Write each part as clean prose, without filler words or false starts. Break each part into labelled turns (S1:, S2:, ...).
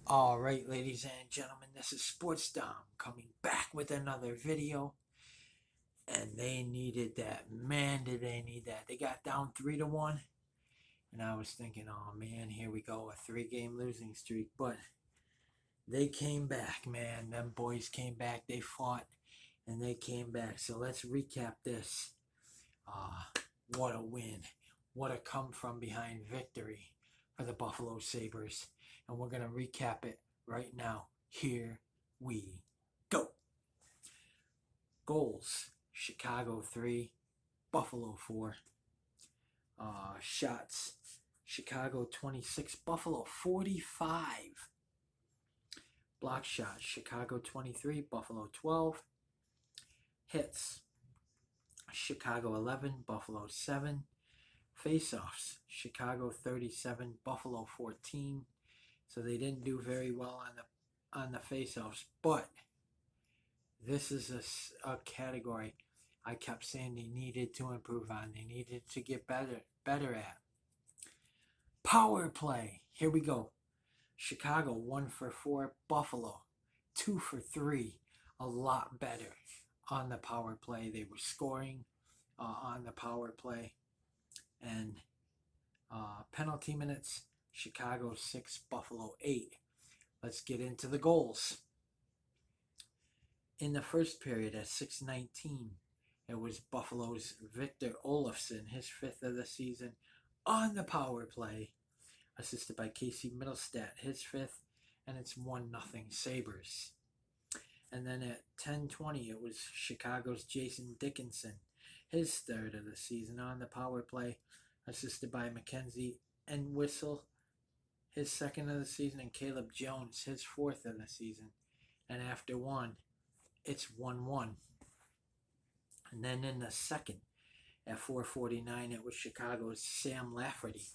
S1: All right, ladies and gentlemen, this is Sports Dom coming back with another video. And they needed that. Man, did they need that. They got down 3-1. And I was thinking, oh man, here we go, a 3-game losing streak. But they came back, man. Them boys came back. They fought and they came back. So let's recap this. What a win. What a come from behind victory for the Buffalo Sabres. And we're going to recap it right now. Here we go. Goals: Chicago 3, Buffalo 4. Shots: Chicago 26, Buffalo 45. Block shots: Chicago 23, Buffalo 12. Hits: Chicago 11, Buffalo 7. Face-offs: Chicago 37, Buffalo 14. So they didn't do very well on the face-offs, but this is a category I kept saying they needed to improve on. They needed to get better at. Power play. Here we go. Chicago 1 for 4. Buffalo 2 for 3. A lot better on the power play. They were scoring on the power play. And penalty minutes: Chicago 6, Buffalo 8. Let's get into the goals. In the first period at 6:19, it was Buffalo's Victor Olofsson, his 5th of the season, on the power play, assisted by Casey Middlestat, his 5th, and it's 1-0 Sabres. And then at 10:20, it was Chicago's Jason Dickinson, his 3rd of the season, on the power play, assisted by Mackenzie and Whistle, his 2nd of the season, and Caleb Jones, his 4th of the season. And after one, it's 1-1. And then in the second, at 4:49, it was Chicago's Sam Lafferty,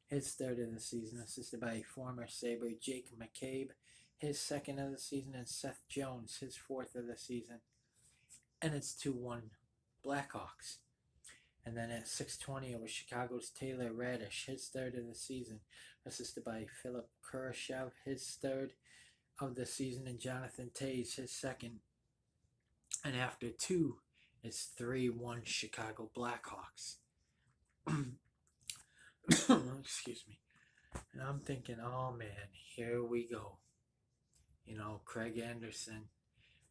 S1: his 3rd of the season, assisted by former Sabre Jake McCabe, his 2nd of the season, and Seth Jones, his 4th of the season. And it's 2-1 Blackhawks. And then at 6:20, it was Chicago's Taylor Radish, his 3rd of the season, assisted by Philip Kurashev, his 3rd of the season, and Jonathan Toews, his 2nd. And after 2, it's 3-1 Chicago Blackhawks. Excuse me. And I'm thinking, oh man, here we go. You know, Craig Anderson.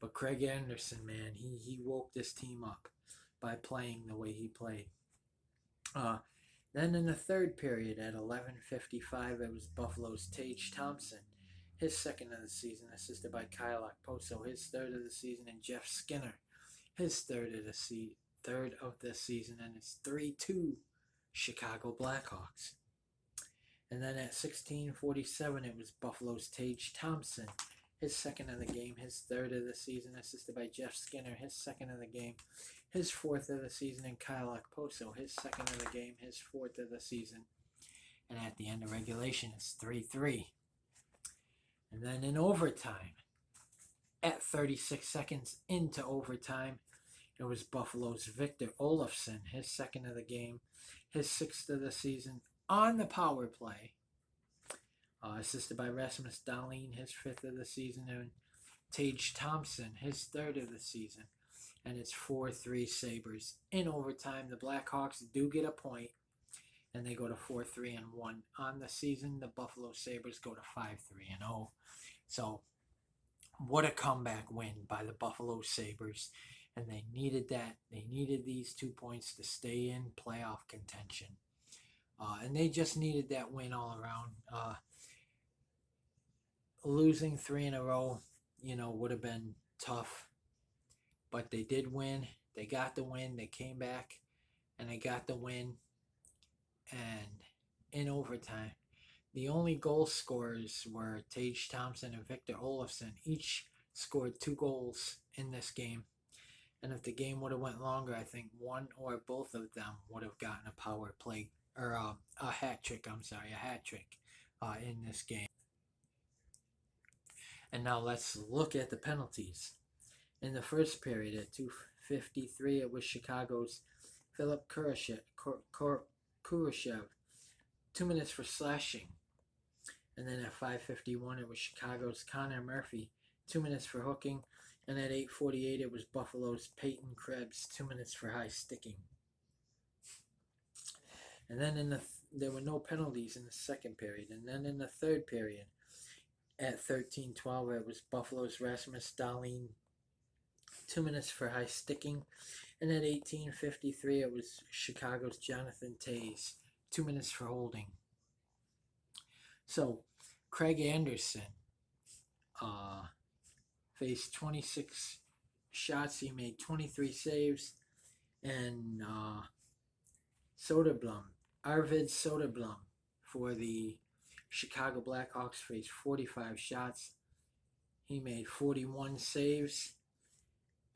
S1: But Craig Anderson, man, he woke this team up by playing the way he played. Then in the third period at 11:55, it was Buffalo's Tage Thompson, his 2nd of the season, assisted by Kyle Okposo, his 3rd of the season, and Jeff Skinner, his 3rd of the season, and it's 3-2 Chicago Blackhawks. And then at 16:47, it was Buffalo's Tage Thompson, his 2nd of the game, his 3rd of the season, assisted by Jeff Skinner, his 2nd of the game, his 4th of the season, and Kyle Okposo, his 2nd of the game, his 4th of the season. And at the end of regulation, it's 3-3. And then in overtime, at 36 seconds into overtime, it was Buffalo's Victor Olofsson, his 2nd of the game, his 6th of the season, on the power play, assisted by Rasmus Dahlin, his 5th of the season, and Tage Thompson, his 3rd of the season. And it's 4-3 Sabres. In overtime, the Blackhawks do get a point, and they go to 4-3-1 on the season. The Buffalo Sabres go to 5-3-0. So, what a comeback win by the Buffalo Sabres. And they needed that. They needed these 2 points to stay in playoff contention. And they just needed that win all around. Losing 3 in a row, would have been tough. But they did win. They got the win. They came back and they got the win. And in overtime, the only goal scorers were Tage Thompson and Victor Olofsson. Each scored 2 goals in this game. And if the game would have went longer, I think one or both of them would have gotten a power play or a hat trick. In this game. And now let's look at the penalties. In the first period at 2:53, it was Chicago's Philip Kurashev, 2 minutes for slashing. And then at 5:51, it was Chicago's Connor Murphy, 2 minutes for hooking. And at 8:48, it was Buffalo's Peyton Krebs, 2 minutes for high sticking. And then there were no penalties in the second period. And then in the third period, at 13:12, it was Buffalo's Rasmus Dahlin, 2 minutes for high sticking. And at 18:53, it was Chicago's Jonathan Toews, 2 minutes for holding. So Craig Anderson faced 26 shots. He made 23 saves. And Arvid Soderblom for the Chicago Blackhawks faced 45 shots. He made 41 saves.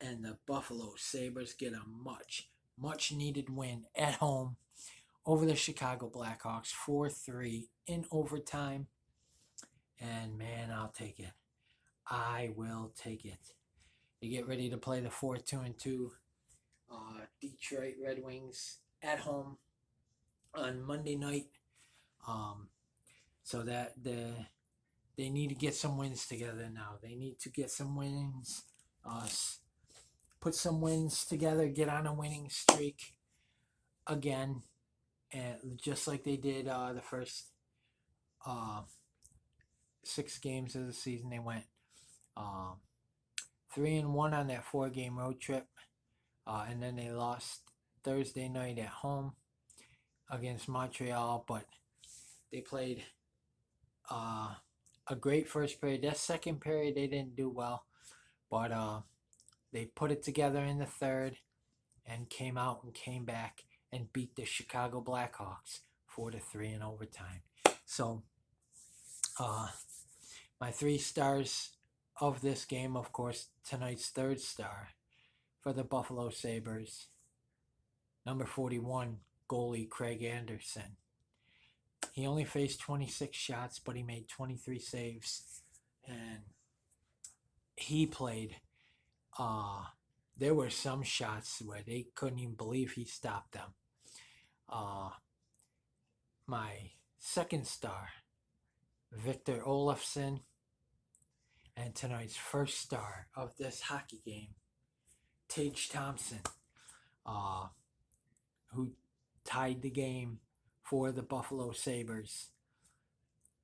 S1: And the Buffalo Sabres get a much needed win at home over the Chicago Blackhawks, 4-3 in overtime. And man, I'll take it. I will take it. They get ready to play the 4-2-2 Detroit Red Wings at home on Monday night. So that they need to get some wins together now. They need to get some wins, put some wins together, get on a winning streak again, and just like they did the first 6 games of the season. They went 3-1 on that 4-game road trip, and then they lost Thursday night at home against Montreal, but they played a great first period. That second period they didn't do well, but they put it together in the third and came back and beat the Chicago Blackhawks 4-3 in overtime. So my 3 stars of this game, of course, tonight's third star for the Buffalo Sabres, number 41, goalie Craig Anderson. He only faced 26 shots, but he made 23 saves, and he played. There were some shots where they couldn't even believe he stopped them. My second star, Victor Olofsson, and tonight's first star of this hockey game, Tage Thompson, who tied the game for the Buffalo Sabres.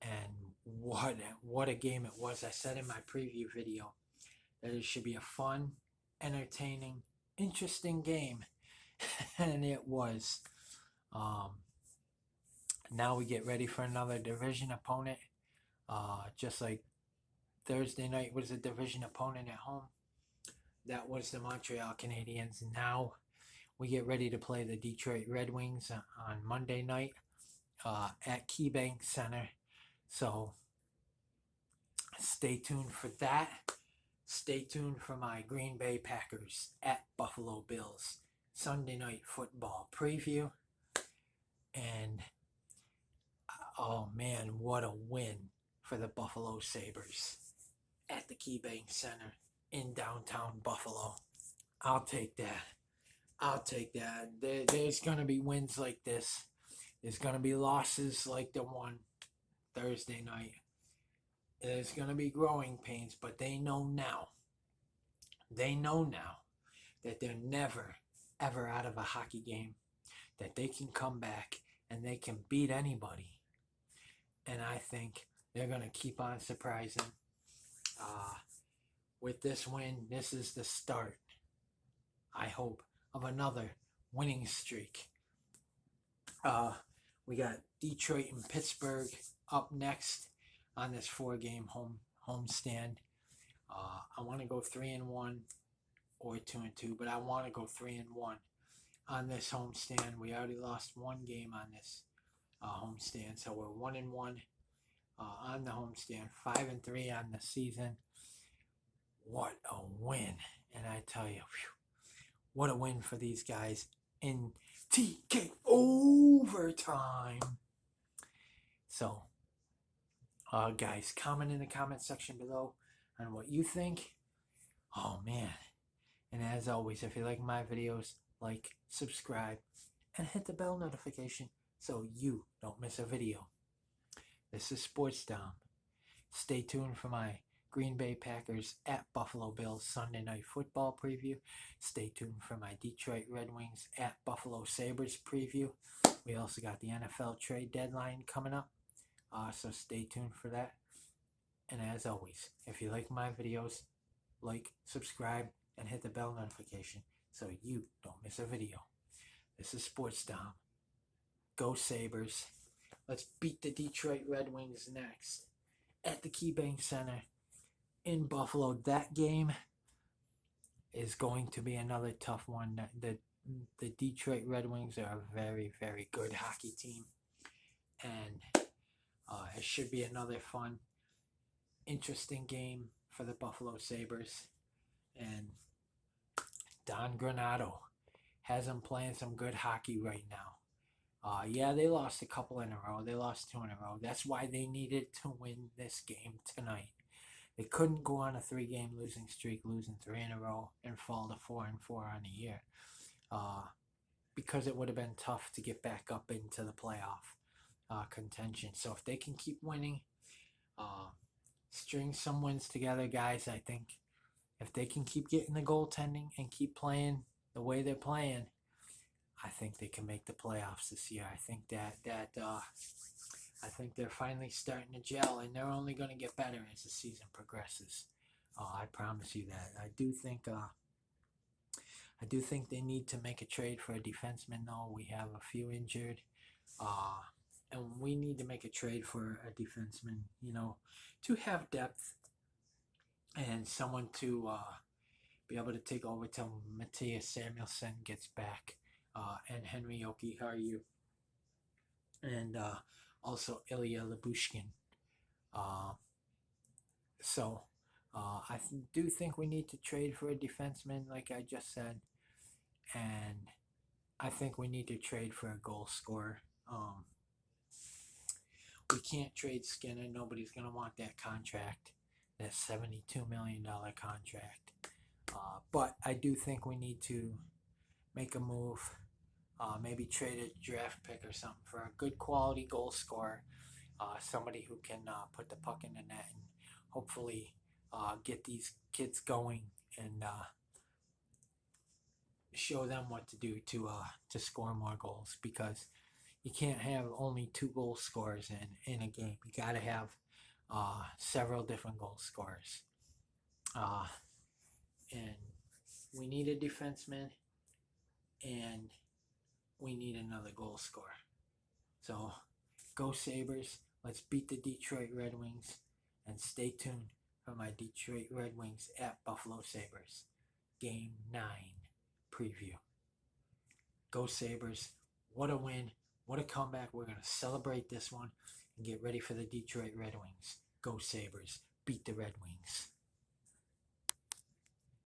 S1: And what a game it was. I said in my preview video that it should be a fun, entertaining, interesting game. And it was. Now we get ready for another division opponent. Just like Thursday night was a division opponent at home. That was the Montreal Canadiens. Now we get ready to play the Detroit Red Wings on Monday night at KeyBank Center. So stay tuned for that. Stay tuned for my Green Bay Packers at Buffalo Bills Sunday night football preview. And oh man, what a win for the Buffalo Sabres at the KeyBank Center in downtown Buffalo. I'll take that. There's going to be wins like this. There's going to be losses like the one Thursday night. There's going to be growing pains, but they know now that they're never, ever out of a hockey game, that they can come back and they can beat anybody. And I think they're going to keep on surprising. With this win, this is the start, I hope, of another winning streak. We got Detroit and Pittsburgh up next on this 4-game homestand. I want to go 3-1 or 2-2, but I want to go 3-1 on this homestand. We already lost 1 game on this homestand, so we're 1-1 on the homestand, 5-3 on the season. What a win! And I tell you, what a win for these guys in TK overtime. So, guys, comment in the comment section below on what you think. Oh man. And as always, if you like my videos, like, subscribe, and hit the bell notification so you don't miss a video. This is Sports Dom. Stay tuned for my Green Bay Packers at Buffalo Bills Sunday Night Football preview. Stay tuned for my Detroit Red Wings at Buffalo Sabres preview. We also got the NFL trade deadline coming up, so stay tuned for that. And as always, if you like my videos, like, subscribe, and hit the bell notification so you don't miss a video. This is Sports Dom. Go Sabres. Let's beat the Detroit Red Wings next at the KeyBank Center in Buffalo. That game is going to be another tough one. The Detroit Red Wings are a very, very good hockey team, and it should be another fun, interesting game for the Buffalo Sabres. And Don Granato has them playing some good hockey right now. Yeah, they lost a couple in a row. They lost 2 in a row. That's why they needed to win this game tonight. They couldn't go on a 3-game losing streak, losing 3 in a row, and fall to 4-4 on the year. Because it would have been tough to get back up into the playoff contention. So if they can keep winning, string some wins together, guys, I think if they can keep getting the goaltending and keep playing the way they're playing, I think they can make the playoffs this year. I think I think they're finally starting to gel, and they're only going to get better as the season progresses. I promise you that. I do think they need to make a trade for a defenseman, though. We have a few injured, and we need to make a trade for a defenseman, to have depth and someone to be able to take over till Matthias Samuelsson gets back, and Henry Jokiharju, and also Ilya Lyubushkin. I do think we need to trade for a defenseman, like I just said, and I think we need to trade for a goal scorer. We can't trade Skinner. Nobody's going to want that contract, that $72 million contract. But I do think we need to make a move, maybe trade a draft pick or something for a good quality goal scorer, somebody who can put the puck in the net and hopefully get these kids going and show them what to do to score more goals, because you can't have only 2 goal scorers in a game. You got to have several different goal scorers. And we need a defenseman, and we need another goal scorer. So go Sabres. Let's beat the Detroit Red Wings, and stay tuned for my Detroit Red Wings at Buffalo Sabres Game 9 preview. Go Sabres. What a win. What a comeback. We're going to celebrate this one and get ready for the Detroit Red Wings. Go Sabres. Beat the Red Wings.